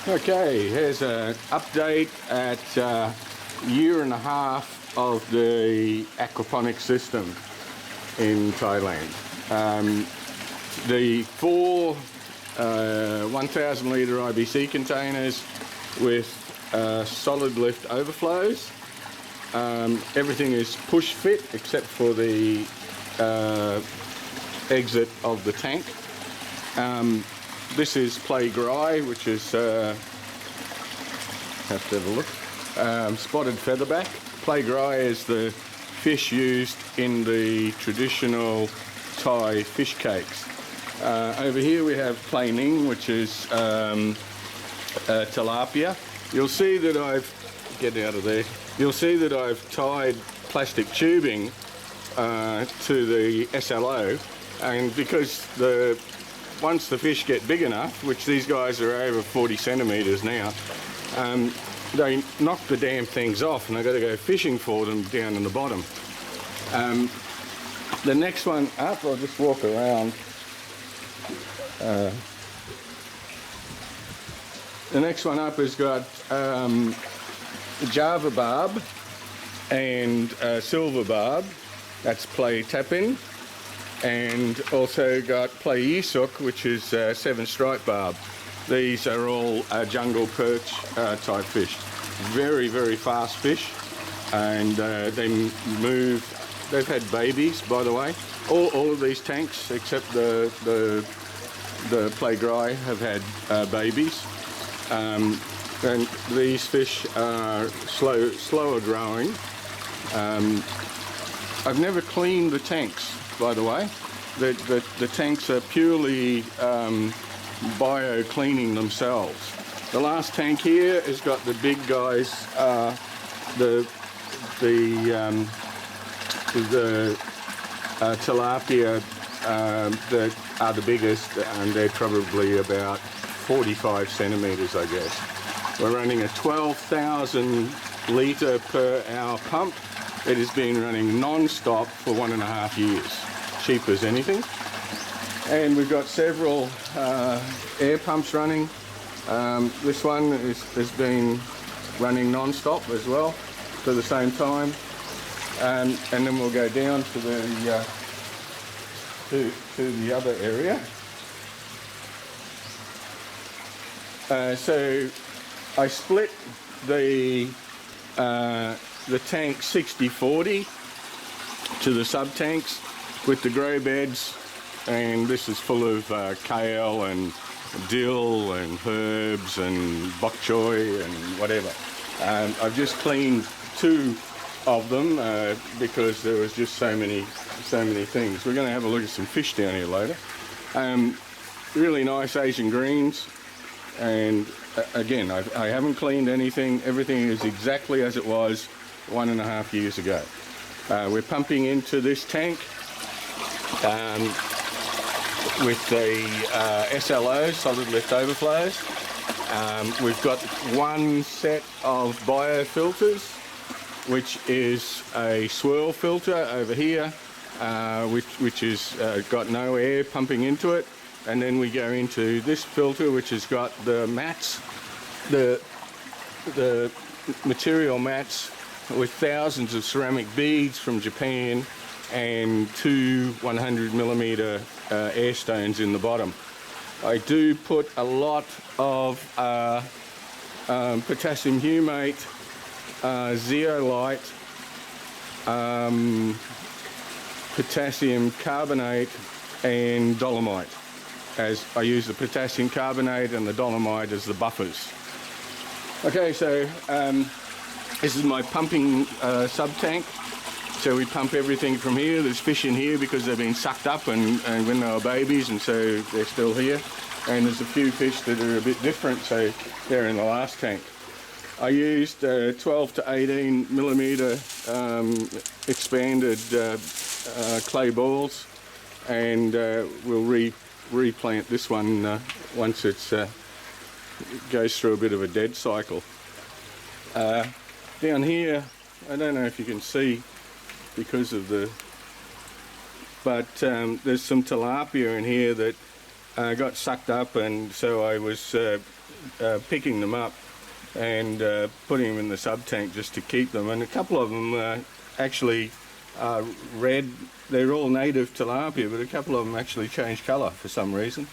Okay, here's an update at year and a half of the aquaponics system in Thailand. The four 1,000 litre IBC containers with solid lift overflows. Everything is push fit except for the exit of the tank. This is play gray, which is have to have a look. Spotted featherback. Play gray is the fish used in the traditional Thai fish cakes. Over here we have play ning, which is tilapia. You'll see that You'll see that I've tied plastic tubing to the SLO, and because once the fish get big enough, which these guys are over 40 centimetres now, they knock the damn things off and I've got to go fishing for them down in the bottom. The next one up, I'll just walk around. The next one up has got Java barb and silver barb, that's play tap-in, and also got play yisuk, which is 7-stripe barb. These are all jungle perch type fish. Very, very fast fish, and they've had babies, by the way. All of these tanks except the play gray have had babies. And these fish are slower growing. I've never cleaned the tanks, by the way. The tanks are purely bio-cleaning themselves. The last tank here has got the big guys, the tilapia that are the biggest, and they're probably about 45 centimetres, I guess. We're running a 12,000 litre per hour pump. It has been running non-stop for 1.5 years, cheap as anything. And we've got several air pumps running. This one has been running non-stop as well for the same time. And then we'll go down to the other area. So I split the tank 60-40 to the sub-tanks with the grow beds, and this is full of kale and dill and herbs and bok choy and whatever. I've just cleaned 2 of them because there was just so many things. We're going to have a look at some fish down here later. Really nice Asian greens, and again, I haven't cleaned anything. Everything is exactly as it was 1.5 years ago. We're pumping into this tank with the SLO, solid lift overflows. We've got one set of biofilters, which is a swirl filter over here, which is got no air pumping into it. And then we go into this filter, which has got the mats, the material mats with thousands of ceramic beads from Japan, and 2 100mm air stones in the bottom. I do put a lot of potassium humate, zeolite, potassium carbonate and dolomite. As I use the potassium carbonate and the dolomite as the buffers. Okay, so this is my pumping sub-tank. So we pump everything from here. There's fish in here because they've been sucked up and when they were babies, and so they're still here. And there's a few fish that are a bit different, so they're in the last tank. I used 12 to 18mm expanded clay balls, and we'll replant this one once it goes through a bit of a dead cycle. Down here, I don't know if you can see because of but there's some tilapia in here that got sucked up, and so I was picking them up and putting them in the sub tank just to keep them. And a couple of them actually are red. They're all native tilapia, but a couple of them actually change colour for some reason.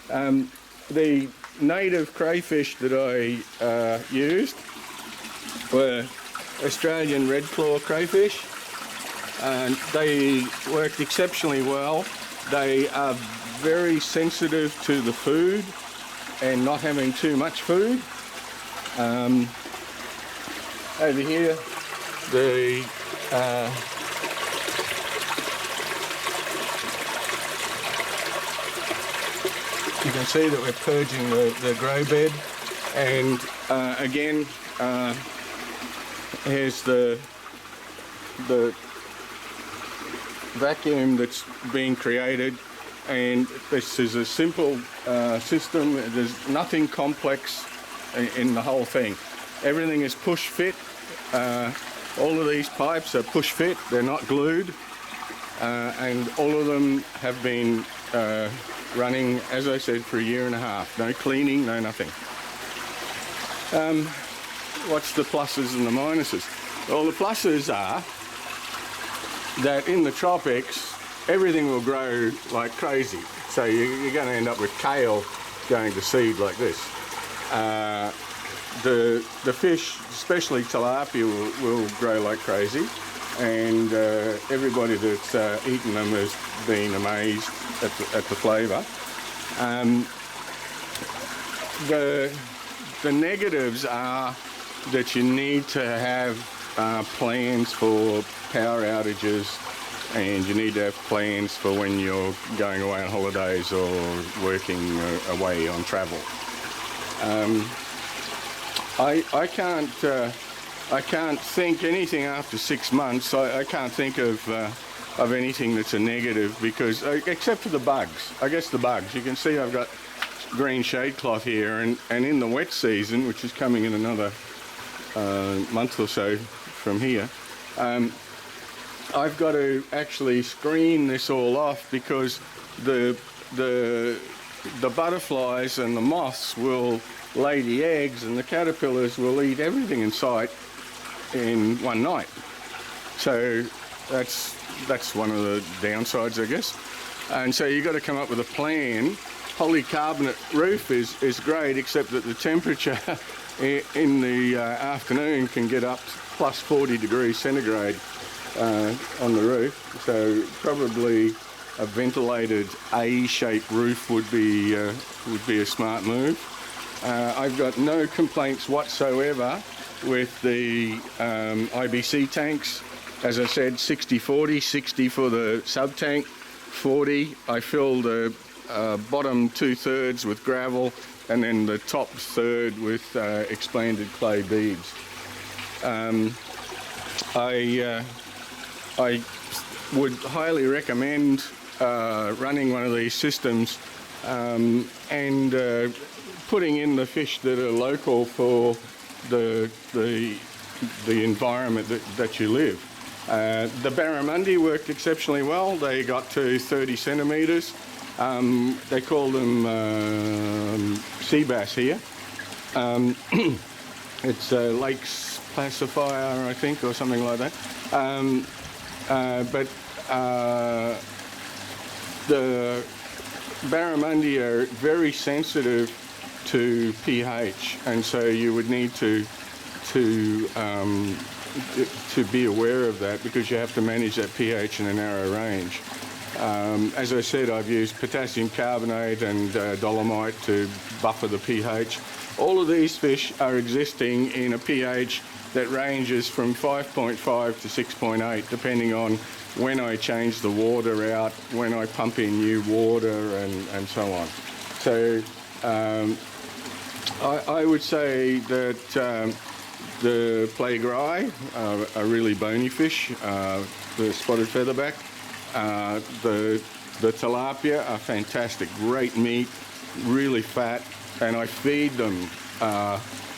The native crayfish that I used were Australian Red Claw Crayfish, and they worked exceptionally well. They are very sensitive to the food and not having too much food. Over here, you can see that we're purging the grow bed, and again, here's the vacuum that's being created, and this is a simple system. There's nothing complex in the whole thing. Everything is push fit. All of these pipes are push fit, they're not glued, and all of them have been running, as I said, for a year and a half. No cleaning, no nothing. What's the pluses and the minuses? Well, the pluses are that in the tropics, everything will grow like crazy. So you're going to end up with kale going to seed like this. The fish, especially tilapia, will grow like crazy, and everybody that's eaten them has been amazed at the flavour. The negatives are that you need to have plans for power outages, and you need to have plans for when you're going away on holidays or working away on travel. I can't think anything after 6 months. I can't think of anything that's a negative, because except for the bugs. I guess the bugs. You can see I've got green shade cloth here, and in the wet season, which is coming in another month or so from here, I've got to actually screen this all off, because the butterflies and the moths will lay the eggs, and the caterpillars will eat everything in sight in one night. So that's one of the downsides, I guess. And so you've got to come up with a plan. Polycarbonate roof is great, except that the temperature in the afternoon can get up plus 40 degrees centigrade on the roof. So probably a ventilated A-shaped roof would be a smart move. I've got no complaints whatsoever with the IBC tanks. As I said, 60-40, 60 for the sub-tank, 40. I filled the bottom 2/3 with gravel, and then the top third with expanded clay beads. I would highly recommend running one of these systems and putting in the fish that are local for the environment that you live. The barramundi worked exceptionally well. They got to 30 centimetres. They call them sea bass here. It's Lakes Pacifier, I think, or something like that. But the barramundi are very sensitive to pH, and so you would need to be aware of that, because you have to manage that pH in a narrow range. As I said, I've used potassium carbonate and dolomite to buffer the pH. All of these fish are existing in a pH that ranges from 5.5 to 6.8, depending on when I change the water out, when I pump in new water, and so on. So I would say that the playgrai are really bony fish, the spotted featherback. The tilapia are fantastic, great meat, really fat, and I feed them,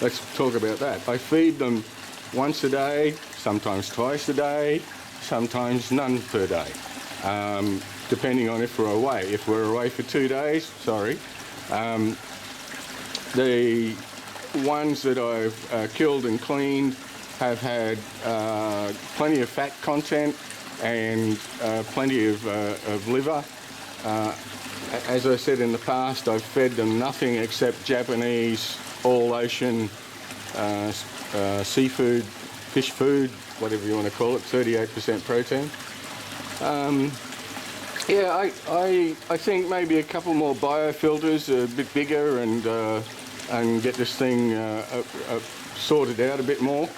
let's talk about that. I feed them once a day, sometimes twice a day, sometimes none per day, depending on if we're away. If we're away for 2 days, The ones that I've killed and cleaned have had plenty of fat content and plenty of liver. As I said in the past, I've fed them nothing except Japanese all-ocean seafood, fish food, whatever you want to call it, 38% protein. Yeah, I think maybe a couple more biofilters, a bit bigger, and get this thing sorted out a bit more.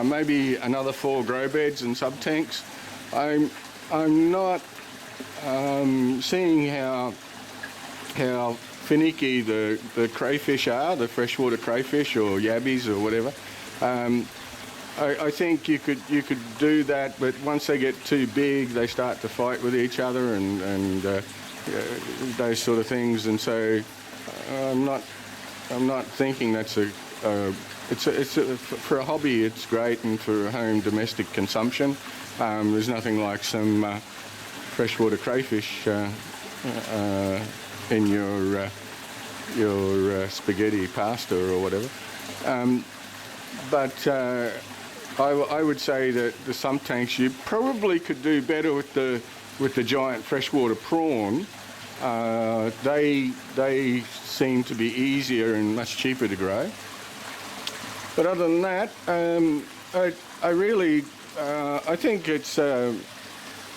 Maybe another 4 grow beds and sub tanks. I'm not seeing how finicky the crayfish are, the freshwater crayfish or yabbies or whatever. I think you could do that, but once they get too big, they start to fight with each other and those sort of things. And so I'm not thinking that's for a hobby. It's great, and for home domestic consumption, there's nothing like some freshwater crayfish in your spaghetti pasta or whatever. But I would say that the sump tanks, you probably could do better with the giant freshwater prawn. They seem to be easier and much cheaper to grow. But other than that, I think it's a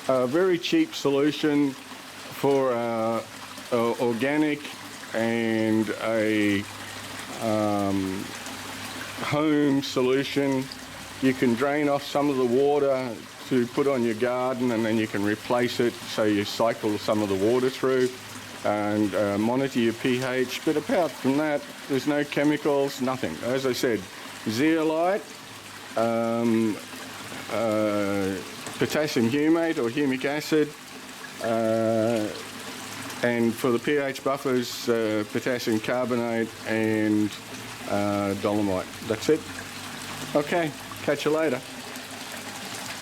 very cheap solution for organic and a home solution. You can drain off some of the water to put on your garden, and then you can replace it, so you cycle some of the water through and monitor your pH. But apart from that, there's no chemicals, nothing. As I said, zeolite, potassium humate or humic acid, and for the pH buffers, potassium carbonate and dolomite. That's it. Okay, catch you later.